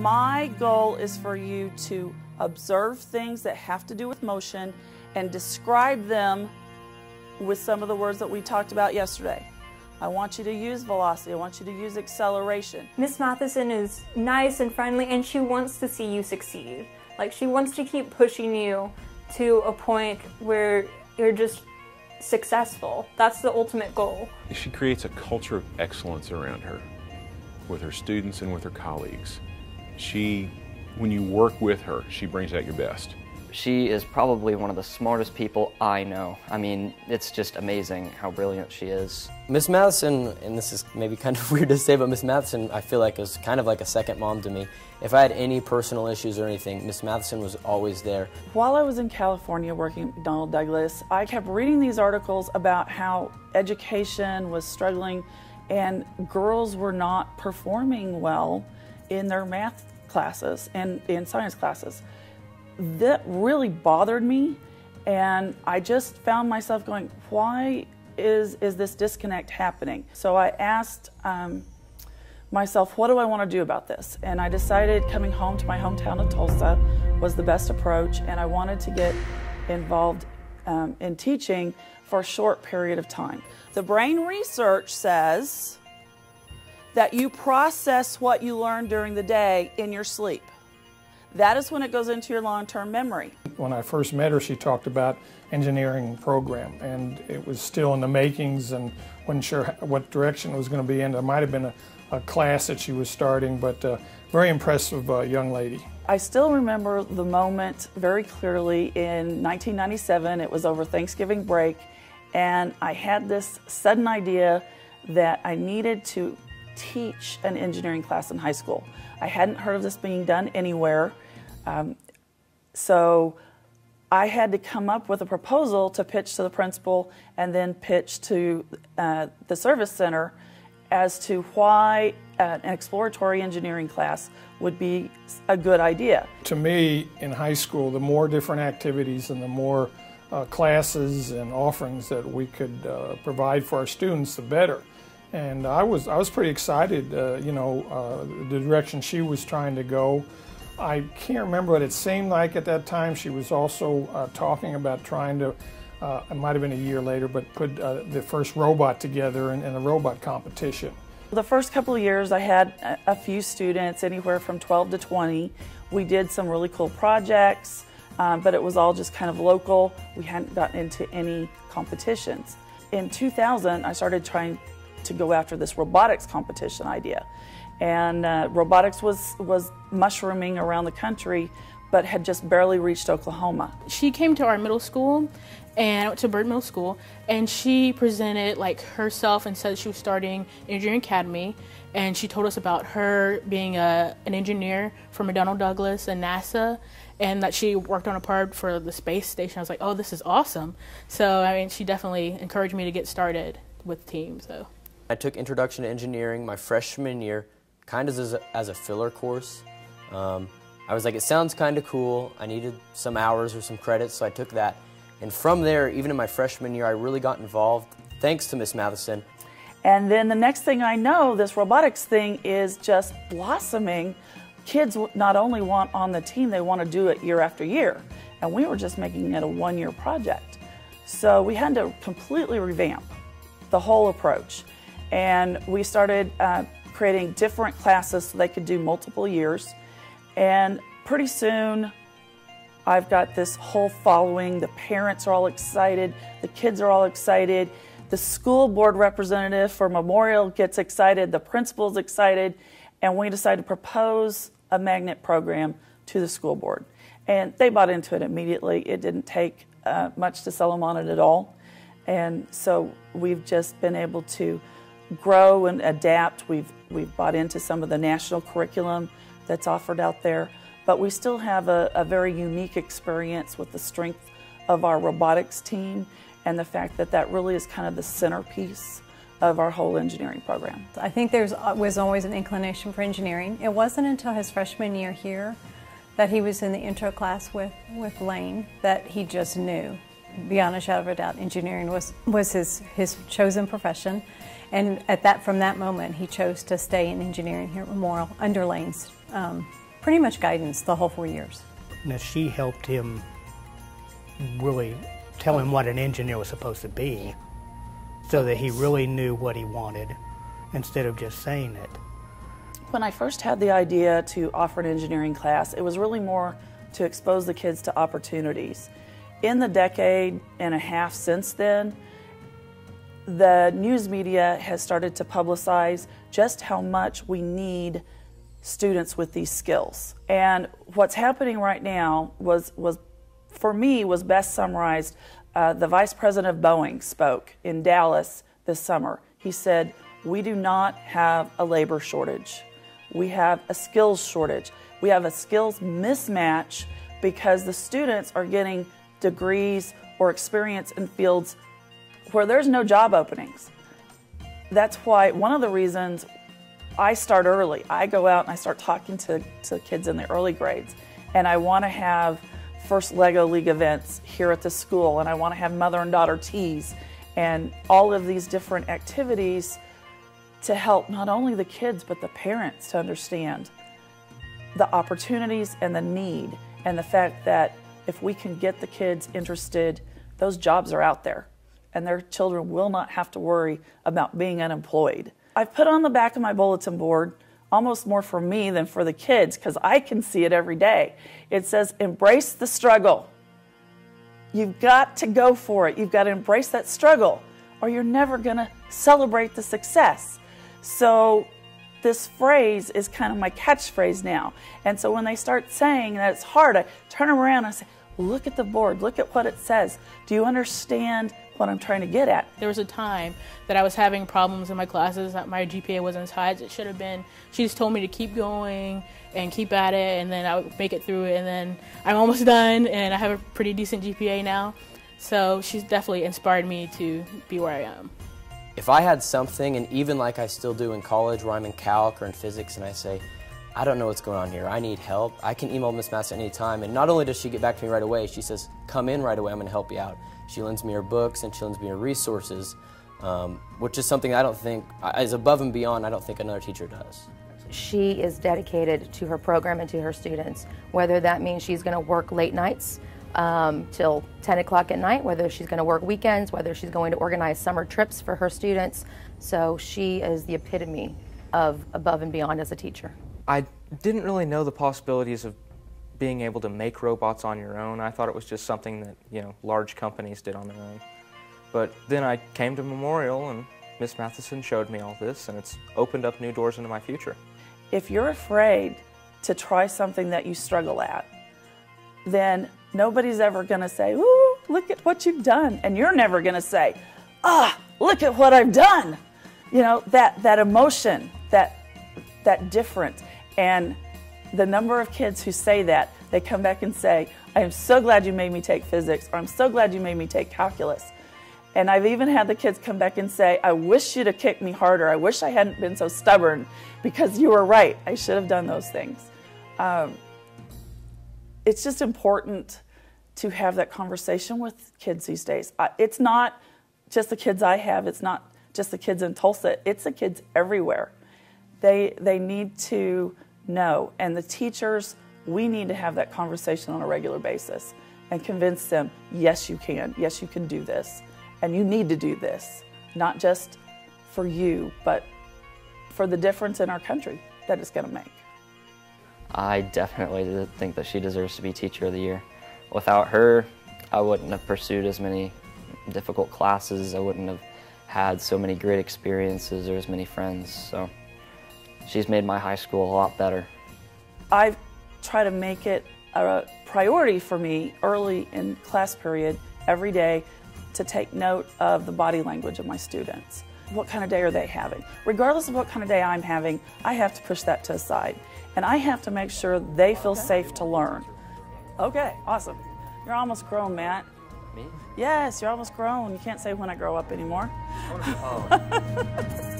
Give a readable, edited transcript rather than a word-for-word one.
My goal is for you to observe things that have to do with motion and describe them with some of the words that we talked about yesterday. I want you to use velocity. I want you to use acceleration. Miss Matheson is nice and friendly, and she wants to see you succeed. Like, she wants to keep pushing you to a point where you're just successful. That's the ultimate goal. She creates a culture of excellence around her, with her students and with her colleagues. When you work with her, she brings out your best. She is probably one of the smartest people I know. I mean, it's just amazing how brilliant she is. Miss Matheson, and this is maybe kind of weird to say, but Miss Matheson I feel like is kind of like a second mom to me. If I had any personal issues or anything, Miss Matheson was always there. While I was in California working at McDonnell Douglas, I kept reading these articles about how education was struggling and girls were not performing well in their math classes and in science classes. That really bothered me, and I just found myself going, why is this disconnect happening? So I asked myself, what do I want to do about this? And I decided coming home to my hometown of Tulsa was the best approach, and I wanted to get involved in teaching for a short period of time. The brain research says that you process what you learn during the day in your sleep. That is when it goes into your long-term memory. When I first met her, she talked about engineering program, and it was still in the makings and wasn't sure what direction it was going to be in. There might have been a class that she was starting, but very impressive young lady. I still remember the moment very clearly in 1997. It was over Thanksgiving break, and I had this sudden idea that I needed to teach an engineering class in high school. I hadn't heard of this being done anywhere, so I had to come up with a proposal to pitch to the principal and then pitch to the service center as to why an exploratory engineering class would be a good idea. To me, in high school, the more different activities and the more classes and offerings that we could provide for our students, the better. And I was pretty excited, the direction she was trying to go. I can't remember what it seemed like at that time. She was also talking about trying to, it might have been a year later, but put the first robot together in a robot competition. The first couple of years I had a few students, anywhere from 12 to 20. We did some really cool projects, but it was all just kind of local. We hadn't gotten into any competitions. In 2000, I started trying to go after this robotics competition idea. And robotics was mushrooming around the country, but had just barely reached Oklahoma. She came to our middle school, and I went to Bird Middle School, and she presented like herself and said she was starting Engineering Academy, and she told us about her being an engineer for McDonnell Douglas and NASA, and that she worked on a part for the space station. I was like, oh, this is awesome. So, I mean, she definitely encouraged me to get started with team. So I took Introduction to Engineering my freshman year, kind of as a filler course. I was like, it sounds kind of cool. I needed some hours or some credits, so I took that. And from there, even in my freshman year, I really got involved, thanks to Miss Matheson. And then the next thing I know, this robotics thing is just blossoming. Kids not only want on the team, they want to do it year after year. And we were just making it a one-year project. So we had to completely revamp the whole approach. And we started creating different classes so they could do multiple years. And pretty soon, I've got this whole following. The parents are all excited. The kids are all excited. The school board representative for Memorial gets excited. The principal's excited. And we decided to propose a magnet program to the school board. And they bought into it immediately. It didn't take much to sell them on it at all. And so we've just been able to grow and adapt. We've bought into some of the national curriculum that's offered out there, but we still have a very unique experience with the strength of our robotics team and the fact that that really is kind of the centerpiece of our whole engineering program. I think there was always an inclination for engineering. It wasn't until his freshman year here that he was in the intro class with Lane that he just knew, beyond a shadow of a doubt, engineering was his chosen profession. And from that moment, he chose to stay in engineering here at Memorial, Underlings, pretty much guidance the whole 4 years. Now, she helped him really tell him what an engineer was supposed to be, so that he really knew what he wanted instead of just saying it. When I first had the idea to offer an engineering class, it was really more to expose the kids to opportunities. In the decade and a half since then, the news media has started to publicize just how much we need students with these skills. And what's happening right now was for me, was best summarized. The vice president of Boeing spoke in Dallas this summer. He said, "We do not have a labor shortage. We have a skills shortage. We have a skills mismatch because the students are getting degrees or experience in fields where there's no job openings." That's why one of the reasons I start early. I go out and I start talking to kids in the early grades, and I want to have first Lego League events here at the school, and I want to have mother and daughter teas and all of these different activities to help not only the kids but the parents to understand the opportunities and the need, and the fact that if we can get the kids interested, those jobs are out there and their children will not have to worry about being unemployed. I've put on the back of my bulletin board, almost more for me than for the kids, because I can see it every day. It says, embrace the struggle. You've got to go for it. You've got to embrace that struggle, or you're never going to celebrate the success. So this phrase is kind of my catchphrase now. And so when they start saying that it's hard, I turn them around and I say, look at the board, look at what it says. Do you understand what I'm trying to get at? There was a time that I was having problems in my classes, that my GPA wasn't as high as it should have been. She just told me to keep going and keep at it, and then I would make it through it, and then I'm almost done, and I have a pretty decent GPA now. So she's definitely inspired me to be where I am. If I had something, and even like I still do in college where I'm in calc or in physics, and I say, I don't know what's going on here, I need help, I can email Miss Matheson at any time, and not only does she get back to me right away, she says, come in right away, I'm going to help you out. She lends me her books and she lends me her resources, which is something I don't think, is above and beyond, I don't think another teacher does. She is dedicated to her program and to her students, whether that means she's going to work late nights till 10 o'clock at night, whether she's going to work weekends, whether she's going to organize summer trips for her students. So she is the epitome of above and beyond as a teacher. I didn't really know the possibilities of being able to make robots on your own. I thought it was just something that, large companies did on their own. But then I came to Memorial and Miss Matheson showed me all this, and it's opened up new doors into my future. If you're afraid to try something that you struggle at, then nobody's ever going to say, ooh, look at what you've done. And you're never going to say, look at what I've done. That emotion, that difference. And the number of kids who say that, they come back and say, I am so glad you made me take physics, or I'm so glad you made me take calculus. And I've even had the kids come back and say, I wish you'd have kicked me harder. I wish I hadn't been so stubborn, because you were right. I should have done those things. It's just important to have that conversation with kids these days. It's not just the kids I have. It's not just the kids in Tulsa. It's the kids everywhere. They need to know. And the teachers, we need to have that conversation on a regular basis and convince them, yes, you can. Yes, you can do this. And you need to do this, not just for you, but for the difference in our country that it's going to make. I definitely think that she deserves to be Teacher of the Year. Without her, I wouldn't have pursued as many difficult classes. I wouldn't have had so many great experiences or as many friends. So she's made my high school a lot better. I try to make it a priority for me early in class period every day to take note of the body language of my students. What kind of day are they having? Regardless of what kind of day I'm having, I have to push that to the side. And I have to make sure they feel safe to learn. Okay, awesome. You're almost grown, Matt. Me? Yes, you're almost grown. You can't say when I grow up anymore. Oh.